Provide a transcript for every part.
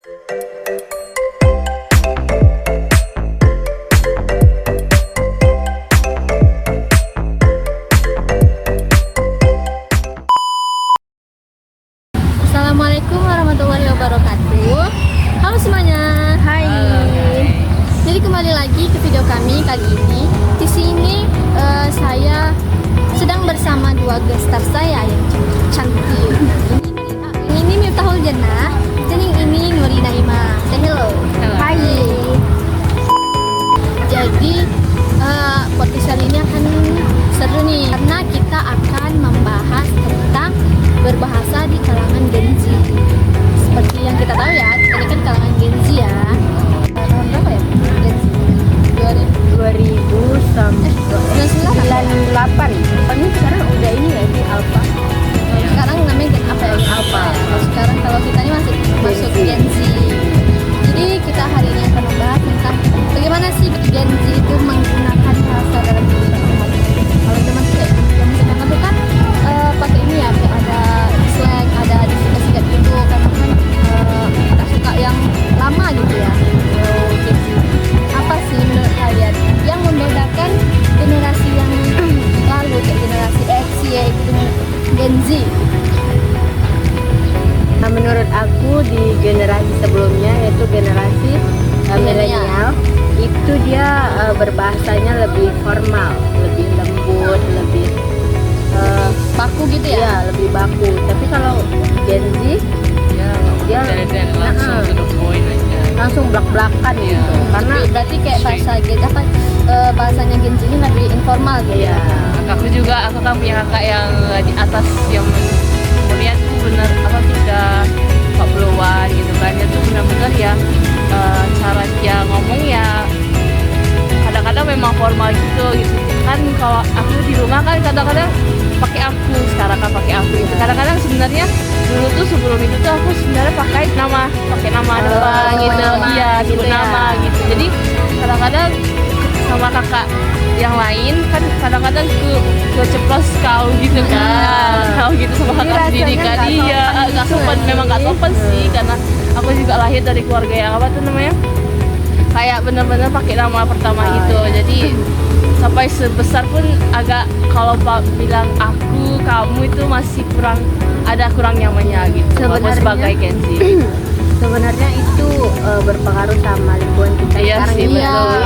Assalamualaikum warahmatullahi wabarakatuh. Halo semuanya. Hai. Jadi kembali lagi ke video kami kali ini. Di sini saya sedang bersama dua guest star saya yang cantik. Ini Miftahul Jannah dan yang ini Nuri Naima. Say hello. Hai. Jadi podcast kali ini akan seru nih karena kita akan membahas tentang berbahasa di kalangan Gen Z. Seperti yang kita tahu ya, ini kan kalangan Gen Z ya. Tahun berapa ya? Gen Z 2000 sampai 98. Pokoknya sekarang udah ini ya di Alpha. Sekarang namanya Gen apa ya? Alpha. Kalau sekarang kalau kita ini masih masuk Gen Z. Jadi kita hari ini akan membahas tentang bagaimana sih Gen Z itu menggunakan bahasa dalam kehidupan sehari-hari. Kalau zaman sekarang itu kan pakai ini ya, kayak ada slang, ada disingkat-singkat gitu karena kan tak suka yang lama gitu ya. Apa sih menurut kalian yang membedakan generasi yang lalu kayak generasi X, Y itu Gen Z? Nah, menurut aku di generasi sebelumnya yaitu generasi milenial itu dia berbahasanya lebih formal, lebih lembut, lebih baku gitu ya? Iya, lebih baku. Tapi kalau Gen Z dia langsung to the point aja. langsung blak-blakan gitu. Karena berarti kayak bahasa Gen apa bahasanya Gen Z ini lebih informal gitu. iya, Aku kan punya kakak yang di atas yang umurnya tuh bener apa tuh udah 40-an gitu kan. Dia tuh benar-benar ya cara dia ngomong ya kadang-kadang memang formal gitu kan. Kalau aku di rumah kan kadang-kadang pakai aku, sekarang kan pakai aku gitu. Kadang-kadang sebenarnya dulu tuh sebelum itu tuh aku sebenarnya pakai nama depan gitu. Iya, sebut nama gitu. Jadi kadang-kadang sama kakak yang lain kan kadang-kadang keceplos kau gitu kan. Kau gitu sama kakak sendiri kan. Iya, enggak sopan, memang enggak sopan sih karena aku juga lahir dari keluarga yang apa tuh namanya? Kayak benar-benar pakai nama pertama gitu. Jadi sampai sebesar pun agak kalau Pak bilang aku, kamu itu masih kurang nyamannya gitu. Aku sebagai Gen Z. sebenarnya itu berpengaruh sama lingkungan kita Iya sekarang sih, ini. betul.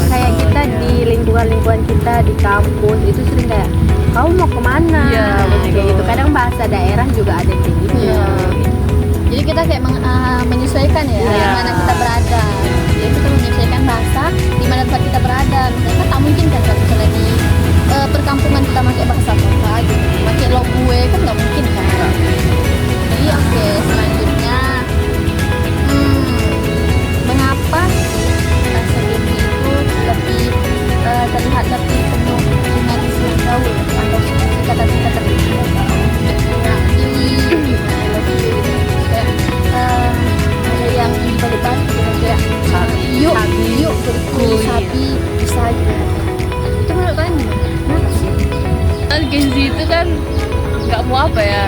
Kayak kita di lingkungan kita di kampus itu sering kayak kamu mau kemana? Iya, betul. Kayak gitu. Kadang bahasa daerah juga ada yang kayak gitu. Iya. Jadi kita kayak menyesuaikan ya Iya. di mana kita berada. Jadi kita menyesuaikan bahasa di mana tempat kita berada. Misalnya kan tak mungkin kan kalau misalnya di perkampungan kita pakai bahasa apa gitu, pakai lo gue kan nggak mungkin kan. Jadi oke, selanjutnya mengapa bahasa Gen Z itu lebih terlihat lebih penuh dengan istilah gaul atau kata-kata tertentu. Ada yang dibalik-balik gitu kayak yuk sabi bisa gitu. Itu menurut kalian gimana sih? Kan Gen Z itu kan nggak mau apa ya,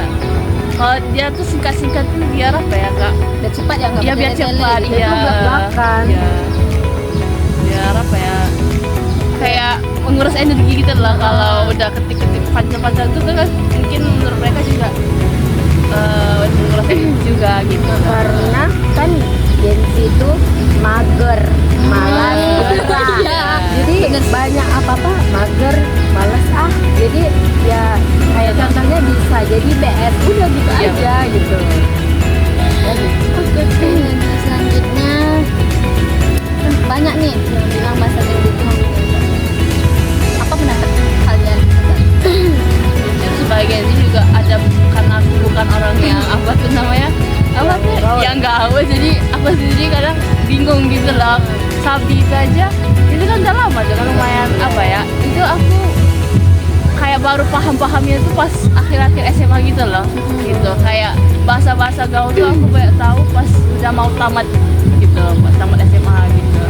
kalau dia tuh singkat-singkat tuh biar apa ya kak? Biar cepat ya nggak Iya biar bertele-tele cepat, gitu. iya. Blak-blakan. Iya. Biar apa ya? Kayak menguras energi gitu lah. Kalau udah ketik-ketik panjang-panjang itu kan mungkin menurut mereka juga menguras energi juga gitu. Karena kan Gen Z itu mager, malas, bisa. Iya. Jadi banyak apa-apa mager, malas Jadi ya kayak contohnya bisa jadi BS udah gitu Iya. aja gitu. Oke, nah selanjutnya banyak nih yang bilang bahasa Gen Z itu membutuhkan. Apa pendapat kalian? Sebagian sih juga ada, karena aku bukan orang yang apa tuh namanya yang gaul, jadi aku sendiri kadang bingung gitu loh. Sabi itu aja itu kan udah lama tuh kan, lumayan apa ya, itu aku kayak baru paham-pahamnya tuh pas akhir-akhir SMA gitu loh. Gitu kayak bahasa-bahasa gaul tuh aku banyak tahu pas udah mau tamat gitu, pas tamat SMA gitu.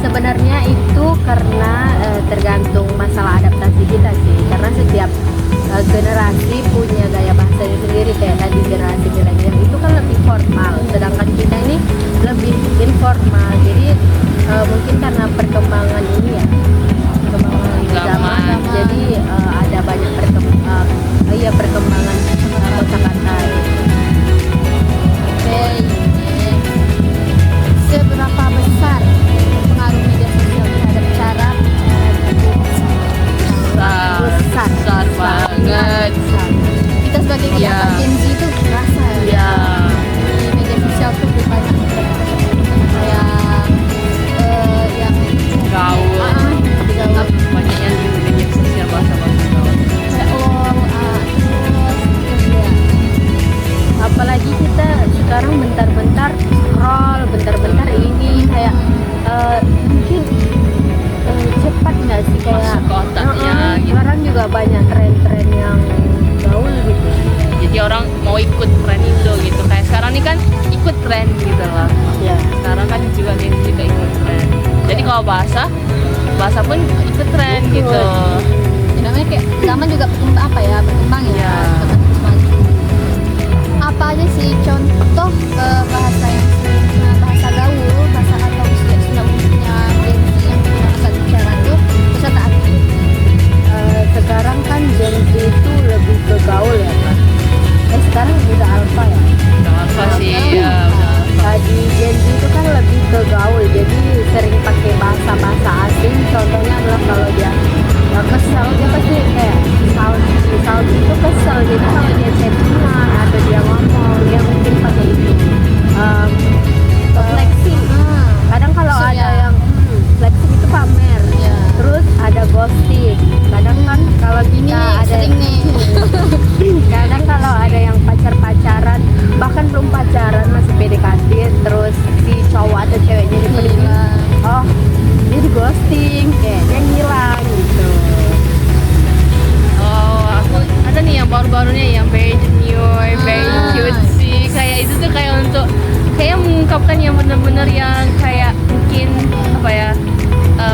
Sebenarnya itu karena tergantung masalah adaptasi kita sih, karena setiap generasi punya gaya bahasanya sendiri. Kayak tadi generasi milenial itu kan lebih formal, sedangkan kita ini formal. Jadi mungkin karena perkembangan ini ya, perkembangan zaman. Jadi ada banyak perkembangan kosakata. Oke, seberapa besar pengaruh media sosial terhadap cara Besar banget. kita sebagai Iya. Gen Z itu merasa Ya, di media sosial tuh lebih banyak kayak yang gaul. gaul Banyak yang di media sosial bahasa-bahasa gaul. kayak terus ya Apalagi kita sekarang bentar-bentar scroll, bentar-bentar ini kayak mungkin cepat nggak sih kayak Masuk ke otaknya, gitu. sekarang juga banyak tren-tren yang gaul gitu. Jadi orang mau ikut tren itu gitu. Kayak sekarang ini kan ikut tren gitu lah. Ya. Sekarang kan juga Gen Z juga ikut tren. Jadi kalau bahasa pun ikut tren gitu. ya namanya kayak zaman juga berkembang berkembang ya Iya. apa aja sih contoh bahasa yang bahasa gaul bahasa atau istilah-istilahnya Gen Z yang bahasa bicara tuh bisa tak Sekarang kan Gen Z itu lebih ke gaul ya kan. Sekarang udah alpha ya. Udah apa sih ya? Tadi Gen Z itu kan lebih ke gaul, jadi sering pakai bahasa-bahasa asing. Contohnya adalah kalau dia kesel, dia pasti kayak salty itu kesel. Jadi kalau dia chattingan atau dia ngomong, dia mungkin pakai itu. Flexing. Kadang kalau So, ada ya. yang flexing itu pamer. Ya. Terus ada ghosting. Kadang kan kalau ini kita ada sering nih kadang kalau ada yang pacaran bahkan belum pacaran masih PDKT, terus si cowok atau ceweknya ini pergi, Gila. oh dia di ghosting, kayak dia ngilang gitu. Oh, aku ada nih yang baru-barunya yang very junior, very cute sih. Kayak itu tuh kayak untuk kayak mengungkapkan yang benar-benar yang kayak mungkin apa ya,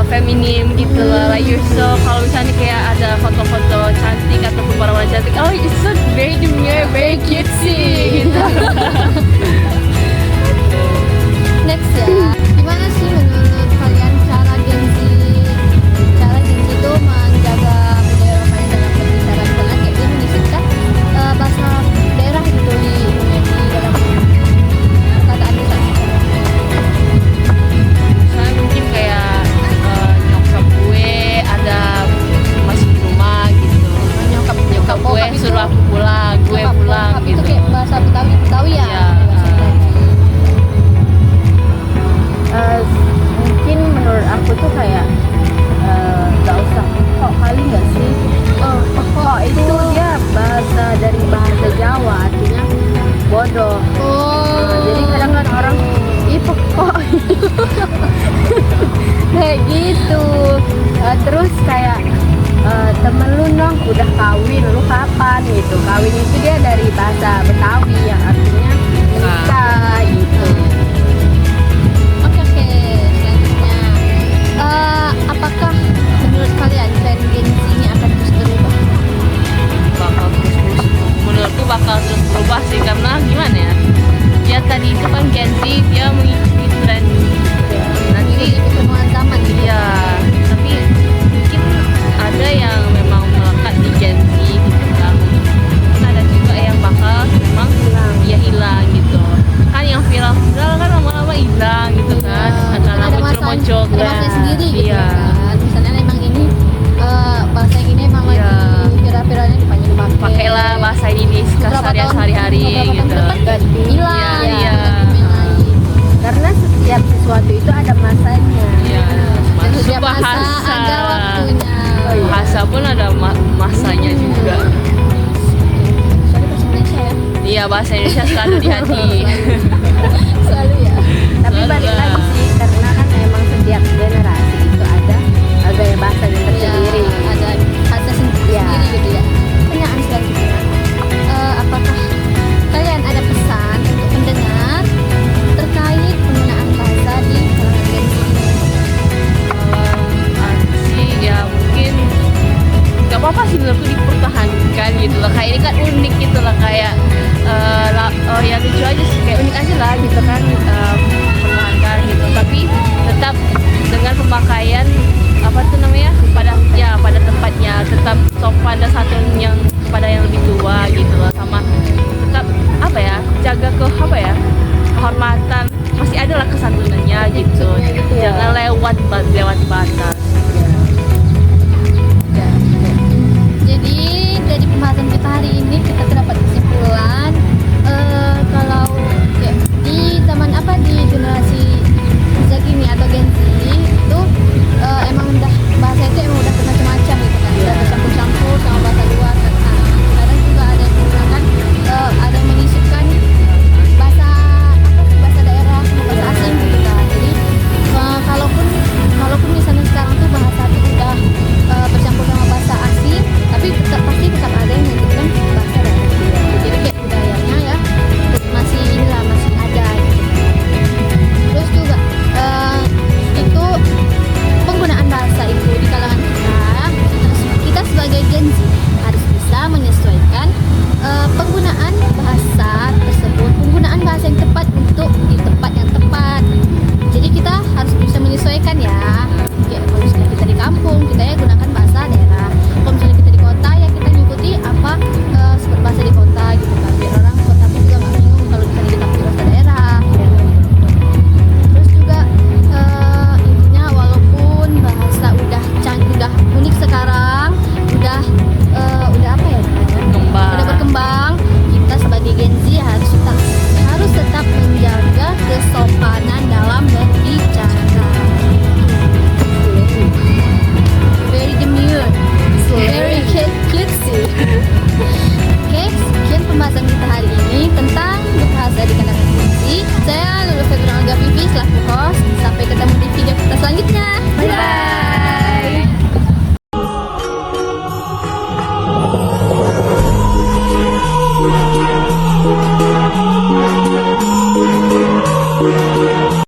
feminim gitu lah. Like you're so, kalau misalnya kayak ada foto-foto cantik ataupun warna cantik, oh it's so very junior, very cute sih gitu. next ya gimana sih menurut kalian cara Gen Z itu menjaga budaya lokalnya dalam berbicara misalnya kayak dia menyisipkan bahasa daerah gitu di dalam perkataan kita Misalnya mungkin kayak nyokap gue ada masih di rumah gitu. Nyokap gue bokap itu- suruh aku pulang, gue Bokap- pulang bokap gitu. itu kayak bahasa Betawi ya Iya. Mungkin menurut aku tuh kayak nggak usah kok kali nggak sih, kok itu dia bahasa dari bahasa Jawa artinya bodoh. Jadi kadang kan orang kok kayak gitu. Terus kayak temen lu dong udah kawin, lu kapan gitu. Kawin itu dia dari bahasa Betawi yang artinya menikah gitu. Oke, selanjutnya apakah menurut kalian tren Gen Z ini akan terus berubah? Menurutku bakal terus berubah sih, karena gimana ya, ya tadi itu kan Gen Z dia mengikuti tren nanti Mengikuti perkembangan zaman gitu. ya, tapi mungkin ada yang memang melekat di Gen Z gitu kan, mungkin ada juga yang bakal memang hilang gitu kan, yang viral kan lama-lama hilang gitu kan, Mungkin karena muncul ada masanya sendiri gitu iya. kan. Misalnya emang ini bahasa yang ini emang Iya. lagi viral-viralnya dipanggil Pakailah bahasa ini di keseharian sehari-hari gitu. Hilang Iya, ya. iya. Karena setiap sesuatu itu ada masanya. Iya, Dan masuk setiap masa bahasa. ada waktunya. Bahasa pun ada masanya juga. Soalnya bahasa Indonesia ya. Iya, bahasa Indonesia selalu di hati. Selalu ya. Tapi Selalu balik lah. lagi sih, karena kan emang setiap generasi itu ada gaya bahasa yang Iya, tersendiri. ada bahasa sendiri Iya. gitu ya. Pertanyaan selanjutnya, apakah kalian ada pesan untuk pendengar terkait penggunaan bahasa di kalangan Gen Z ini? Sih ya mungkin nggak apa-apa sih menurutku dipertahankan gitu loh. Kayak ini kan unik gitu loh, kayak ya lucu aja sih, kayak unik aja lewat batas